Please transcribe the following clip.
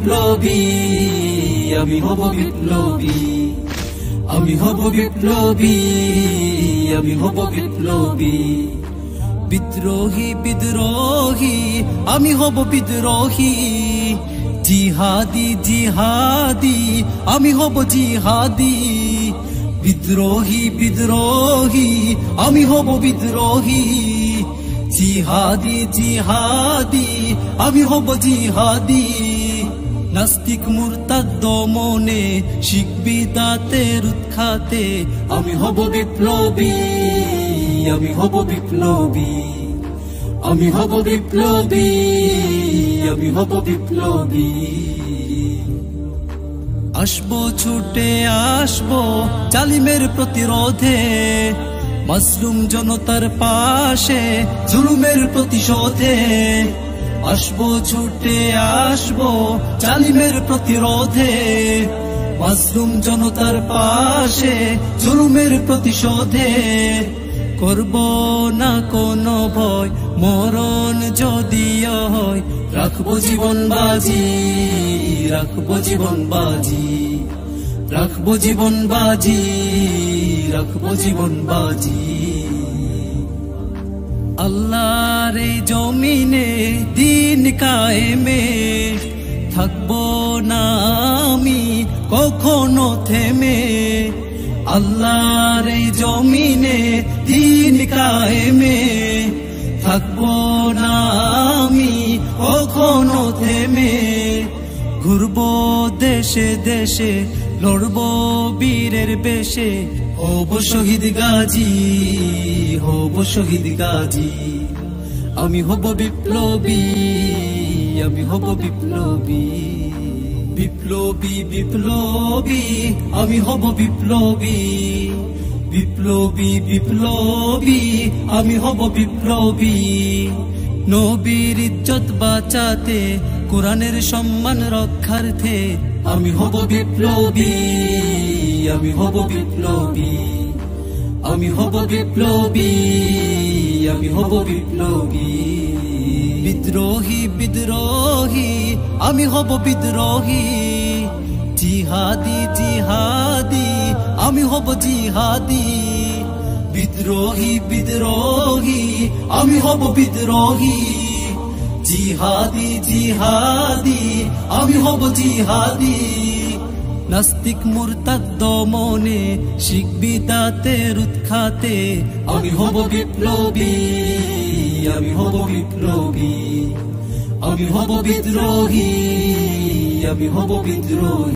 বিপ্লবী, আমি হব বিপ্লবী, আমি হব বিপ্লবী, আমি হব বিপ্লবী। বিদ্রোহী বিদ্রোহী আমি হব বিদ্রোহী, জিহাদি জিহাদি আমি হব জিহাদি। বিদ্রোহী বিদ্রোহী আমি হব বিদ্রোহী, জিহাদি জিহাদি আমি হব জিহাদি। নাস্তিক মুরতাদ দমনে শিখ বিদাতের উৎখাতে আমি হব বিপ্লবী, আমি হব বিপ্লবী, আমি হব বিপ্লবী, আমি হব বিপ্লবী। আসবো ছুটে আসবো জালিমের প্রতিরোধে, মাসলুম জনতার পাশে জুলুমের প্রতিশোধে। আসবো ছুটে আসবো জালিমের প্রতিরোধে, মাসলুম জনতার পাশে জুলুমের প্রতিশোধে। করব না কোনো ভয়, মরণ যদিও হয়, রাখবো জীবন বাজি, রাখবো জীবন বাজি, রাখবো জীবন বাজি, রাখবো জীবন বাজি। আল্লাহর এই জমিনে দিন কায়েমে থাকবো না আমি কখনো থেমে। আল্লাহর এই জমিনে দিন কায়েমে থাকবো না আমি কখনো থেমে। ঘুরবো দেশে দেশে লড়বো বীরের বেশে, হব শহীদ গাজী, হব শহীদ গাজী। আমি হব বিপ্লবী, আমি হব বিপ্লবী, বিপ্লবী বিপ্লবী আমি হব বিপ্লবী, বিপ্লবী বিপ্লবী আমি হব বিপ্লবী। নবীর ইজ্জত বাঁচাতে, কোরআনের সম্মান রক্ষার্থে আমি হব বিপ্লবী, আমি হব বিপ্লবী, আমি হব বিপ্লবী, আমি হব বিপ্লবী। বিদ্রোহী বিদ্রোহী আমি হব বিদ্রোহী, জিহাদি জিহাদি আমি হব জিহাদি। বিদ্রোহী বিদ্রোহী আমি হব বিদ্রোহী, জিহাদি জিহাদি আমি হব জিহাদি। নাস্তিক মুরতাদ দমনে শিখ বিদাতের উৎখাতে আমি হব বিপ্লবী, আমি হব বিপ্লবী, আমি হব বিদ্রোহী, আমি হব বিদ্রোহী।